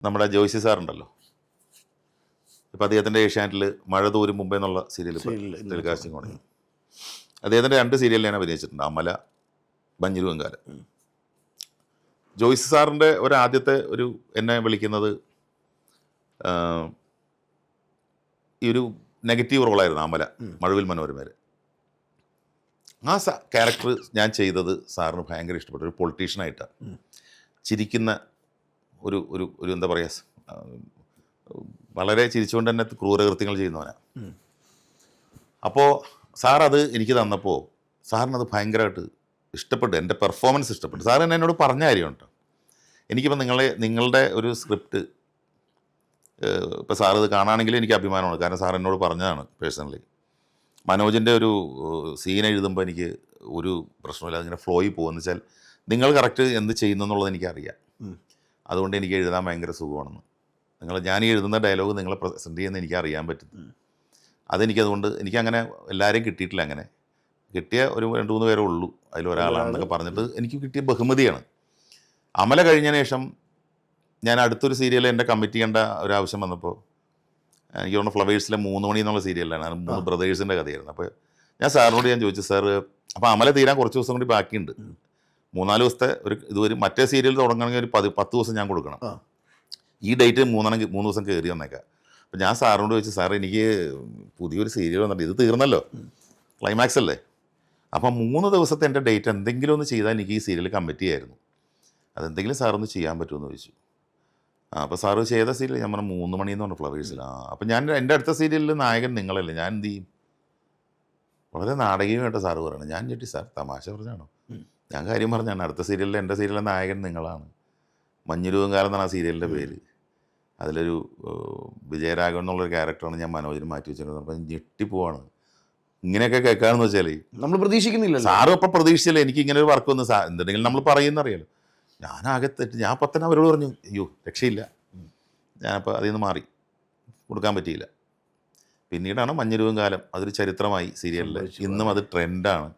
നമ്മുടെ ജോയ്സി സാറുണ്ടല്ലോ, ഇപ്പം അദ്ദേഹത്തിൻ്റെ ഏഷ്യാനെറ്റിൽ മഴ തോരും മുമ്പേ എന്നുള്ള സീരിയൽ ടെലികാസ്റ്റിംഗ് തുടങ്ങി. അദ്ദേഹത്തിൻ്റെ 2 സീരിയലിൽ ഞാൻ അഭിനയിച്ചിട്ടുണ്ട്, അമല, മഞ്ഞിരുവങ്കാലം. ജോയ്സി സാറിൻ്റെ ആദ്യത്തെ എന്നെ വിളിക്കുന്നത് ഈ ഒരു നെഗറ്റീവ് റോളായിരുന്നു അമല, മഴവിൽ മനോരമയിൽ. ആ ക്യാരക്ടർ ഞാൻ ചെയ്തത് സാറിന് ഭയങ്കര ഇഷ്ടപ്പെട്ടു. ഒരു പൊളിറ്റീഷ്യനായിട്ടാണ്, ചിരിക്കുന്ന ഒരു എന്താ പറയുക, വളരെ ചിരിച്ചുകൊണ്ട് തന്നെ ക്രൂരകൃത്യങ്ങൾ ചെയ്യുന്നവനാണ്. അപ്പോൾ സാറത് എനിക്ക് തന്നപ്പോൾ സാറിനത് ഭയങ്കരമായിട്ട് ഇഷ്ടപ്പെട്ടു, എൻ്റെ പെർഫോമൻസ് ഇഷ്ടപ്പെട്ടു. സാർ തന്നെ എന്നോട് പറഞ്ഞ കാര്യമുണ്ട്. എനിക്കിപ്പോൾ നിങ്ങളുടെ ഒരു സ്ക്രിപ്റ്റ് ഇപ്പോൾ സാറിത് കാണുകയാണെങ്കിൽ എനിക്ക് അഭിമാനമാണ്. കാരണം സാർ എന്നോട് പറഞ്ഞതാണ് പേഴ്സണലി, മനോജിൻ്റെ ഒരു സീൻ എഴുതുമ്പോൾ എനിക്ക് ഒരു പ്രശ്നമില്ല, അതിങ്ങനെ ഫ്ലോയിൽ പോകുമെന്ന് വെച്ചാൽ നിങ്ങൾ കറക്റ്റ് എന്ത് ചെയ്യുന്നു എന്നുള്ളത് എനിക്കറിയാം. അതുകൊണ്ട് എനിക്ക് എഴുതാൻ ഭയങ്കര സുഖമാണെന്ന്. ഞാൻ ഈ എഴുതുന്ന ഡയലോഗ് നിങ്ങളെ പ്രസൻറ്റ് ചെയ്യുന്ന എനിക്ക് അറിയാൻ പറ്റും. അതുകൊണ്ട് എനിക്കങ്ങനെ എല്ലാവരെയും കിട്ടിയിട്ടില്ല. അങ്ങനെ കിട്ടിയ 2-3 പേരേ ഉള്ളൂ, അതിലൊരാളാണെന്നൊക്കെ പറഞ്ഞിട്ട് എനിക്ക് കിട്ടിയ ബഹുമതിയാണ്. അമല കഴിഞ്ഞതിന് ശേഷം ഞാൻ അടുത്തൊരു സീരിയൽ എൻ്റെ കമ്മിറ്റ് ചെയ്യേണ്ട ഒരാവശ്യം വന്നപ്പോൾ, എനിക്ക് തോന്നുന്നു ഫ്ലവേഴ്സിലെ 3 മണി എന്നുള്ള സീരിയലാണ്, 3 ബ്രദേഴ്സിൻ്റെ കഥയായിരുന്നു. അപ്പോൾ ഞാൻ സാറിനോട് ചോദിച്ചു, സാർ അപ്പോൾ അമല തീരാൻ കുറച്ച് ദിവസം കൂടി ബാക്കിയുണ്ട്, 3-4 ദിവസത്തെ ഇതുവരെ മറ്റേ സീരിയൽ തുടങ്ങണമെങ്കിൽ ഒരു 10 ദിവസം ഞാൻ കൊടുക്കണം, ഈ ഡേറ്റ് 3 ദിവസം കയറി വന്നേക്കാം. അപ്പോൾ ഞാൻ സാറിനോട് ചോദിച്ചു, സാർ എനിക്ക് പുതിയൊരു സീരിയൽ വന്നിട്ട് ഇത് തീർന്നല്ലോ, ക്ലൈമാക്സ് അല്ലേ, അപ്പം 3 ദിവസത്തെ എൻ്റെ ഡേറ്റ് എന്തെങ്കിലും ഒന്ന് ചെയ്താൽ എനിക്ക് ഈ സീരിയൽ കമ്മിറ്റ് ചെയ്യായിരുന്നു, അതെന്തെങ്കിലും സാറൊന്ന് ചെയ്യാൻ പറ്റുമെന്ന് ചോദിച്ചു. അപ്പോൾ സാറ് ചെയ്ത സീരിയൽ ഞാൻ പറഞ്ഞ 3 മണി എന്ന് പറഞ്ഞു ഫ്ലവേഴ്സിൽ. അപ്പം എൻ്റെ അടുത്ത സീരിയലിൽ നായകൻ നിങ്ങളല്ലേ, ഞാൻ എന്ത് ചെയ്യും? വളരെ നാടകീയമായിട്ട് സാറ് പറയണം. ഞാൻ ചേട്ടി, സാർ തമാശ പറഞ്ഞാണോ? ഞാൻ കാര്യം പറഞ്ഞാണ്, അടുത്ത സീരിയലിൽ എൻ്റെ സീരിയലിലെ നായകൻ നിങ്ങളാണ്, മഞ്ഞിരുവങ്കാലം എന്നാണ് ആ സീരിയലിൻ്റെ പേര്. അതിലൊരു വിജയരാഘവൻ എന്നുള്ളൊരു ക്യാരക്ടറാണ് ഞാൻ മനോജിന് മാറ്റി വെച്ചിരുന്നത്. അപ്പം ഞെട്ടിപ്പോവാണ് ഇങ്ങനെയൊക്കെ കേൾക്കാമെന്ന് വെച്ചാൽ. നമ്മൾ പ്രതീക്ഷിക്കുന്നില്ല. സാറും അപ്പം പ്രതീക്ഷിച്ചില്ല എനിക്ക് ഇങ്ങനെ ഒരു വർക്ക് വന്ന്. എന്തുണ്ടെങ്കിലും നമ്മൾ പറയുന്നറിയാലോ. ഞാനാകെ തെറ്റ്. ഞാൻ അപ്പം തന്നെ അവരോട് പറഞ്ഞു, അയ്യോ രക്ഷയില്ല, ഞാനപ്പോൾ അതിൽ നിന്ന് മാറി, കൊടുക്കാൻ പറ്റിയില്ല. പിന്നീടാണ് മഞ്ഞിരുവങ്കാലം അതൊരു ചരിത്രമായി സീരിയലിൽ, ഇന്നും അത് ട്രെൻഡാണ്.